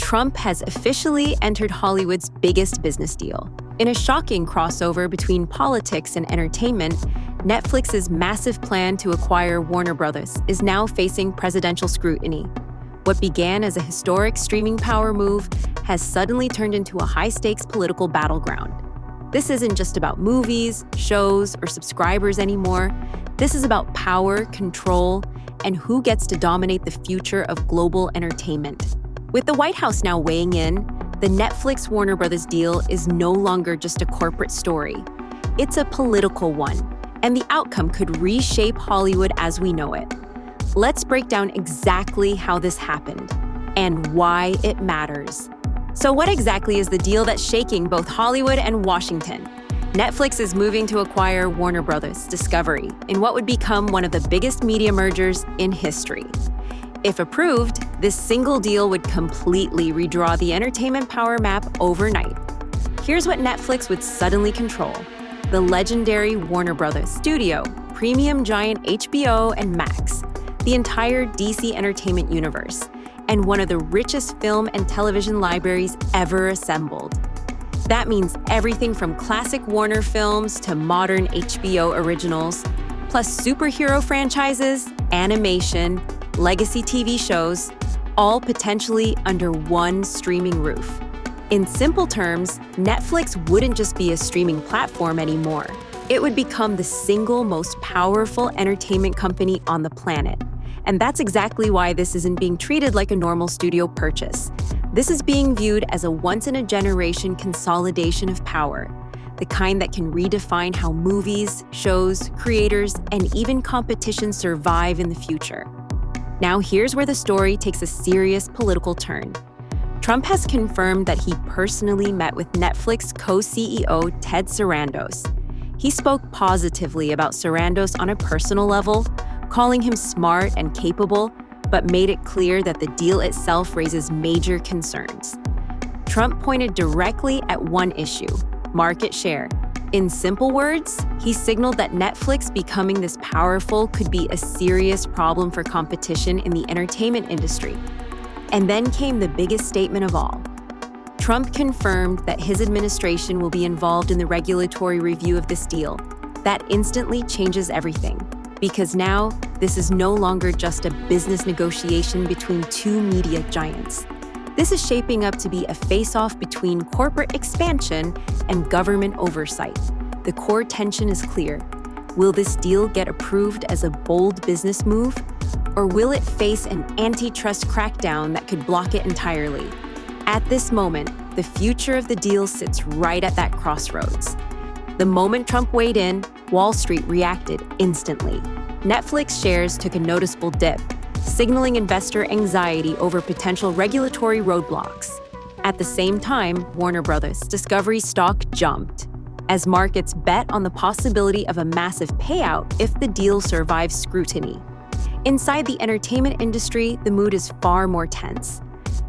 Trump has officially entered Hollywood's biggest business deal. In a shocking crossover between politics and entertainment, Netflix's massive plan to acquire Warner Bros. Is now facing presidential scrutiny. What began as a historic streaming power move has suddenly turned into a high-stakes political battleground. This isn't just about movies, shows, or subscribers anymore. This is about power, control, and who gets to dominate the future of global entertainment. With the White House now weighing in, the Netflix-Warner Bros. Deal is no longer just a corporate story. It's a political one, and the outcome could reshape Hollywood as we know it. Let's break down exactly how this happened and why it matters. So what exactly is the deal that's shaking both Hollywood and Washington? Netflix is moving to acquire Warner Bros. Discovery in what would become one of the biggest media mergers in history. If approved, this single deal would completely redraw the entertainment power map overnight. Here's what Netflix would suddenly control: the legendary Warner Bros. Studio, premium giant HBO and Max, the entire DC entertainment universe, and one of the richest film and television libraries ever assembled. That means everything from classic Warner films to modern HBO originals, plus superhero franchises, animation, legacy TV shows, all potentially under one streaming roof. In simple terms, Netflix wouldn't just be a streaming platform anymore. It would become the single most powerful entertainment company on the planet. And that's exactly why this isn't being treated like a normal studio purchase. This is being viewed as a once-in-a-generation consolidation of power, the kind that can redefine how movies, shows, creators, and even competition survive in the future. Now here's where the story takes a serious political turn. Trump has confirmed that he personally met with Netflix co-CEO Ted Sarandos. He spoke positively about Sarandos on a personal level, calling him smart and capable, but made it clear that the deal itself raises major concerns. Trump pointed directly at one issue: market share. In simple words, he signaled that Netflix becoming this powerful could be a serious problem for competition in the entertainment industry. And then came the biggest statement of all. Trump confirmed that his administration will be involved in the regulatory review of this deal. That instantly changes everything, because now this is no longer just a business negotiation between two media giants. This is shaping up to be a face-off between corporate expansion and government oversight. The core tension is clear. Will this deal get approved as a bold business move, or will it face an antitrust crackdown that could block it entirely? At this moment, the future of the deal sits right at that crossroads. The moment Trump weighed in, Wall Street reacted instantly. Netflix shares took a noticeable dip, signaling investor anxiety over potential regulatory roadblocks. At the same time, Warner Bros. Discovery stock jumped, as markets bet on the possibility of a massive payout if the deal survives scrutiny. Inside the entertainment industry, the mood is far more tense.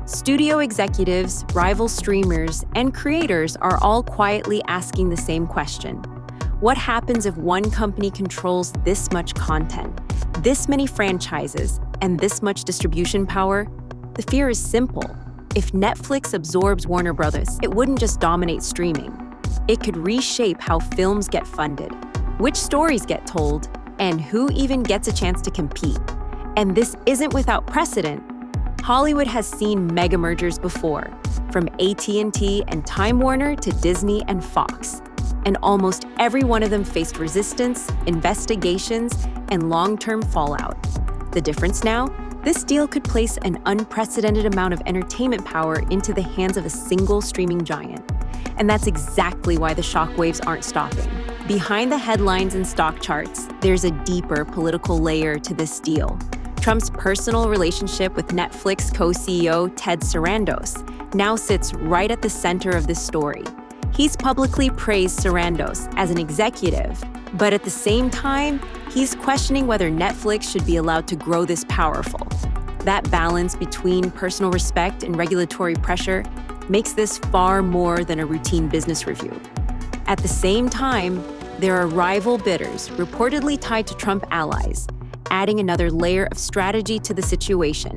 Studio executives, rival streamers, and creators are all quietly asking the same question. What happens if one company controls this much content, this many franchises, and this much distribution power? The fear is simple. If Netflix absorbs Warner Bros., it wouldn't just dominate streaming. It could reshape how films get funded, which stories get told, and who even gets a chance to compete. And this isn't without precedent. Hollywood has seen mega mergers before, from AT&T and Time Warner to Disney and Fox. And almost every one of them faced resistance, investigations, and long-term fallout. The difference now? This deal could place an unprecedented amount of entertainment power into the hands of a single streaming giant. And that's exactly why the shockwaves aren't stopping. Behind the headlines and stock charts, there's a deeper political layer to this deal. Trump's personal relationship with Netflix co-CEO Ted Sarandos now sits right at the center of this story. He's publicly praised Sarandos as an executive, but at the same time, he's questioning whether Netflix should be allowed to grow this powerful. That balance between personal respect and regulatory pressure makes this far more than a routine business review. At the same time, there are rival bidders reportedly tied to Trump allies, adding another layer of strategy to the situation.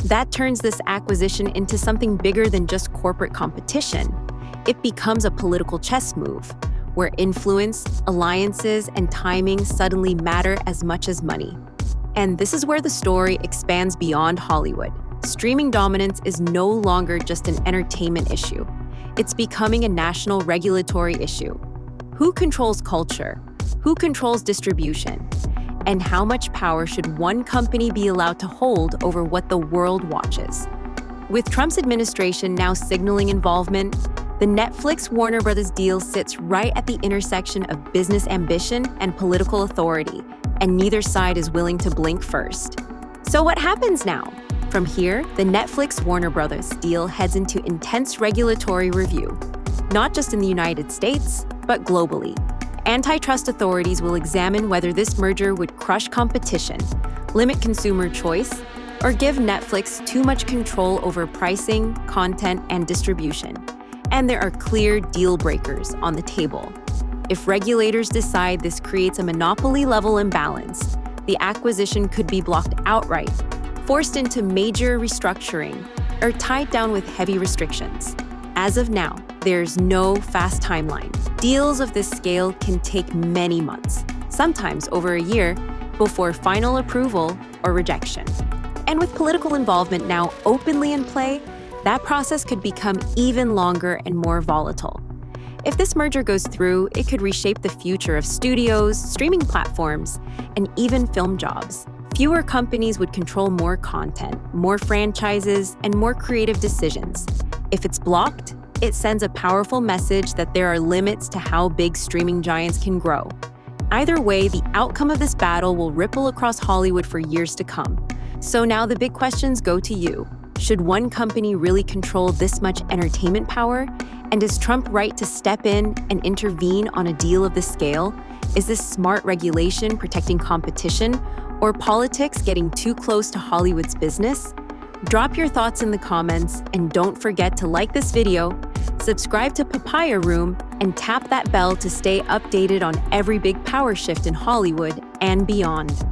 That turns this acquisition into something bigger than just corporate competition. It becomes a political chess move, where influence, alliances, and timing suddenly matter as much as money. And this is where the story expands beyond Hollywood. Streaming dominance is no longer just an entertainment issue. It's becoming a national regulatory issue. Who controls culture? Who controls distribution? And how much power should one company be allowed to hold over what the world watches? With Trump's administration now signaling involvement, the Netflix-Warner Bros. Deal sits right at the intersection of business ambition and political authority, and neither side is willing to blink first. So what happens now? From here, the Netflix-Warner Bros. Deal heads into intense regulatory review, not just in the United States, but globally. Antitrust authorities will examine whether this merger would crush competition, limit consumer choice, or give Netflix too much control over pricing, content, and distribution. And there are clear deal breakers on the table. If regulators decide this creates a monopoly-level imbalance, the acquisition could be blocked outright, forced into major restructuring, or tied down with heavy restrictions. As of now, there's no fast timeline. Deals of this scale can take many months, sometimes over a year, before final approval or rejection. And with political involvement now openly in play, that process could become even longer and more volatile. If this merger goes through, it could reshape the future of studios, streaming platforms, and even film jobs. Fewer companies would control more content, more franchises, and more creative decisions. If it's blocked, it sends a powerful message that there are limits to how big streaming giants can grow. Either way, the outcome of this battle will ripple across Hollywood for years to come. So now the big questions go to you. Should one company really control this much entertainment power? And is Trump right to step in and intervene on a deal of this scale? Is this smart regulation protecting competition, or politics getting too close to Hollywood's business? Drop your thoughts in the comments, and don't forget to like this video, subscribe to Papaya Room, and tap that bell to stay updated on every big power shift in Hollywood and beyond.